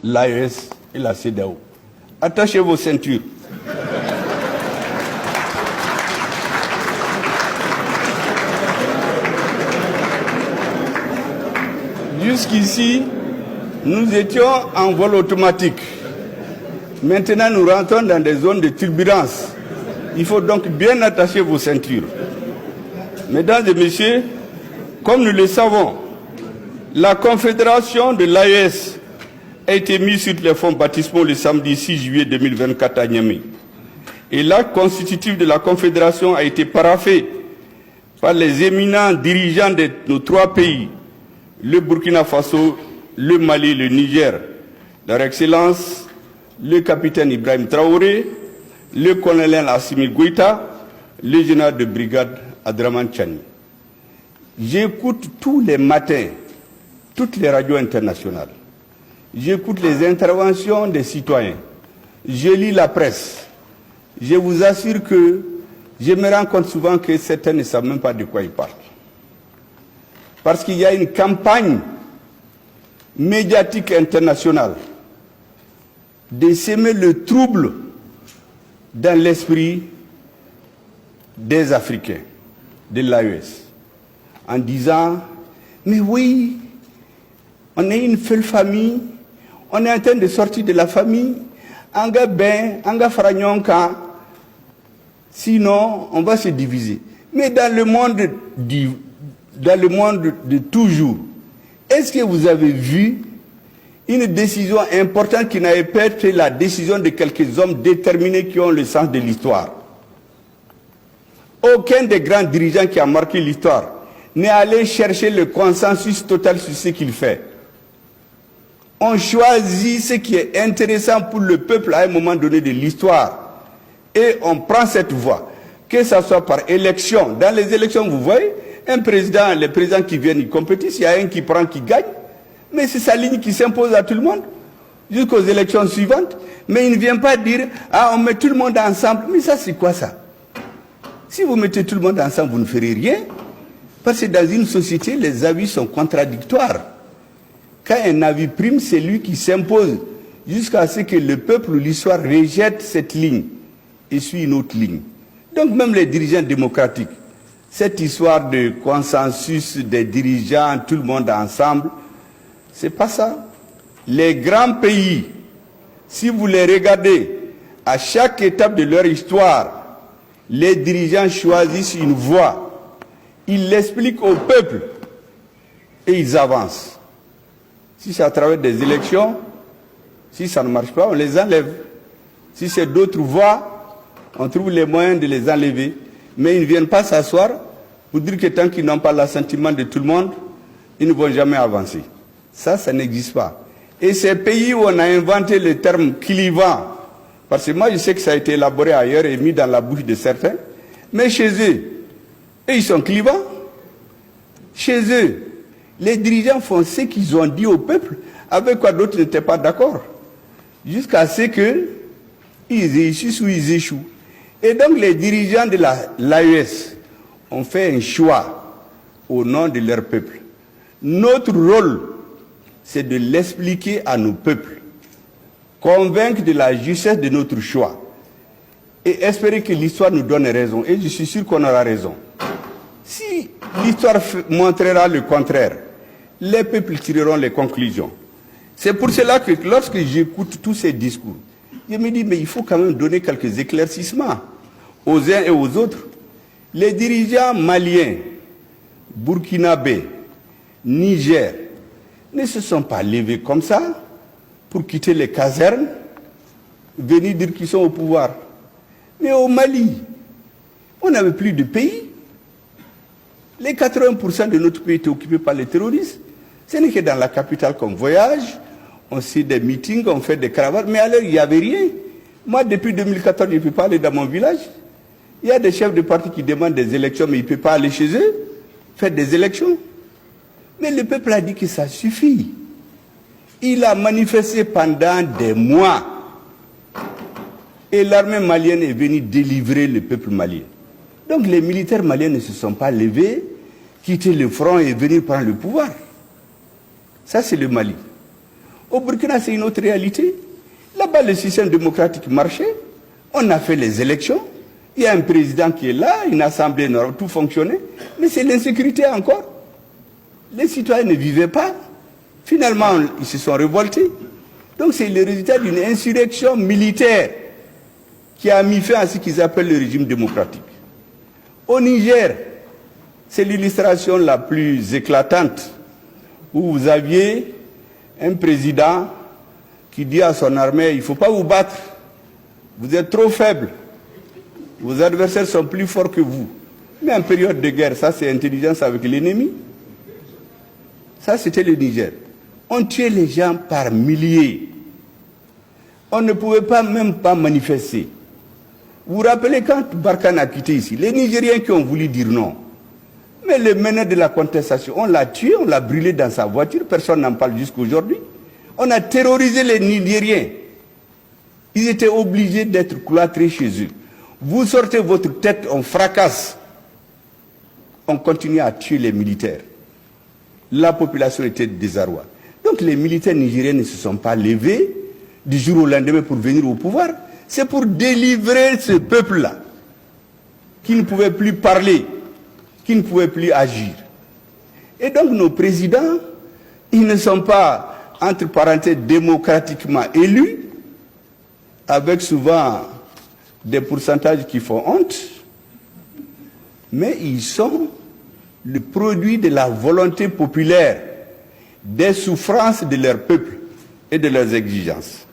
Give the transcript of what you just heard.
l'AES et la CEDEAO. Attachez vos ceintures. Jusqu'ici, nous étions en vol automatique. Maintenant, nous rentrons dans des zones de turbulence. Il faut donc bien attacher vos ceintures. Mesdames et messieurs, comme nous le savons, la confédération de l'AES a été mise sur les fonds baptismaux le samedi 6 juillet 2024 à Niamey. Et l'acte constitutif de la confédération a été paraphé par les éminents dirigeants de nos trois pays, le Burkina Faso, le Mali, le Niger, leur Excellence, le capitaine Ibrahim Traoré, le colonel Assimi Goïta, le général de brigade Adraman Tchani. J'écoute tous les matins toutes les radios internationales. J'écoute les interventions des citoyens. Je lis la presse. Je vous assure que je me rends compte souvent que certains ne savent même pas de quoi ils parlent. Parce qu'il y a une campagne médiatique internationale de semer le trouble dans l'esprit des Africains, de l'AES, en disant « Mais oui, on est une seule famille, on est en train de sortir de la famille, anga ben, anga faranyonka, sinon on va se diviser. » Mais dans le monde de toujours, est-ce que vous avez vu une décision importante qui n'avait pas été la décision de quelques hommes déterminés qui ont le sens de l'histoire? Aucun des grands dirigeants qui a marqué l'histoire n'est allé chercher le consensus total sur ce qu'il fait. On choisit ce qui est intéressant pour le peuple à un moment donné de l'histoire. Et on prend cette voie, que ce soit par élection. Dans les élections, vous voyez, les présidents qui viennent, ils compétissent, il y a un qui prend, qui gagne. Mais c'est sa ligne qui s'impose à tout le monde, jusqu'aux élections suivantes. Mais il ne vient pas dire, ah, on met tout le monde ensemble. Mais ça, c'est quoi ça? Si vous mettez tout le monde ensemble, vous ne ferez rien. Parce que dans une société, les avis sont contradictoires. Quand un avis prime, c'est lui qui s'impose jusqu'à ce que le peuple ou l'histoire rejette cette ligne et suit une autre ligne. Donc même les dirigeants démocratiques, cette histoire de consensus des dirigeants, tout le monde ensemble, c'est pas ça. Les grands pays, si vous les regardez, à chaque étape de leur histoire, les dirigeants choisissent une voie. Ils l'expliquent au peuple et ils avancent. Si c'est à travers des élections, si ça ne marche pas, on les enlève. Si c'est d'autres voies, on trouve les moyens de les enlever. Mais ils ne viennent pas s'asseoir pour dire que tant qu'ils n'ont pas l'assentiment de tout le monde, ils ne vont jamais avancer. Ça n'existe pas. Et ces pays où on a inventé le terme clivant, parce que moi je sais que ça a été élaboré ailleurs et mis dans la bouche de certains, mais chez eux, ils sont clivants. Chez eux, les dirigeants font ce qu'ils ont dit au peuple, avec quoi d'autres n'étaient pas d'accord, jusqu'à ce qu'ils réussissent ou ils échouent. Et donc les dirigeants de l'AES ont fait un choix au nom de leur peuple. Notre rôle, c'est de l'expliquer à nos peuples, convaincre de la justesse de notre choix et espérer que l'histoire nous donne raison. Et je suis sûr qu'on aura raison. Si l'histoire montrera le contraire, les peuples tireront les conclusions. C'est pour cela que lorsque j'écoute tous ces discours, je me dis, mais il faut quand même donner quelques éclaircissements aux uns et aux autres. Les dirigeants maliens, burkinabés, Niger, ne se sont pas levés comme ça pour quitter les casernes, venir dire qu'ils sont au pouvoir. Mais au Mali, on n'avait plus de pays. Les 80% de notre pays étaient occupés par les terroristes. Ce n'est que dans la capitale qu'on voyage, on fait des meetings, on fait des cravates, mais alors il n'y avait rien. Moi, depuis 2014, je ne peux pas aller dans mon village. Il y a des chefs de parti qui demandent des élections, mais ils ne peuvent pas aller chez eux, faire des élections. Mais le peuple a dit que ça suffit. Il a manifesté pendant des mois. Et l'armée malienne est venue délivrer le peuple malien. Donc les militaires maliens ne se sont pas levés, quitté le front et venir prendre le pouvoir. Ça, c'est le Mali. Au Burkina, c'est une autre réalité. Là-bas, le système démocratique marchait. On a fait les élections. Il y a un président qui est là, une assemblée normale, tout fonctionnait. Mais c'est l'insécurité encore. Les citoyens ne vivaient pas. Finalement, ils se sont révoltés. Donc c'est le résultat d'une insurrection militaire qui a mis fin à ce qu'ils appellent le régime démocratique. Au Niger, c'est l'illustration la plus éclatante, où vous aviez un président qui dit à son armée, il ne faut pas vous battre, vous êtes trop faible, vos adversaires sont plus forts que vous. Mais en période de guerre, ça c'est intelligence avec l'ennemi. Ça c'était le Niger. On tuait les gens par milliers. On ne pouvait pas même pas manifester. Vous vous rappelez quand Barkhane a quitté ici, les Nigériens qui ont voulu dire non. Mais le meneur de la contestation, on l'a tué, on l'a brûlé dans sa voiture, personne n'en parle jusqu'à aujourd'hui. On a terrorisé les Nigériens. Ils étaient obligés d'être cloîtrés chez eux. Vous sortez votre tête, on fracasse. On continue à tuer les militaires. La population était désarroi. Donc les militaires nigériens ne se sont pas levés du jour au lendemain pour venir au pouvoir. C'est pour délivrer ce peuple-là, qui ne pouvait plus parler, qui ne pouvait plus agir. Et donc nos présidents, ils ne sont pas, entre parenthèses, démocratiquement élus, avec souvent des pourcentages qui font honte, mais ils sont le produit de la volonté populaire, des souffrances de leur peuple et de leurs exigences.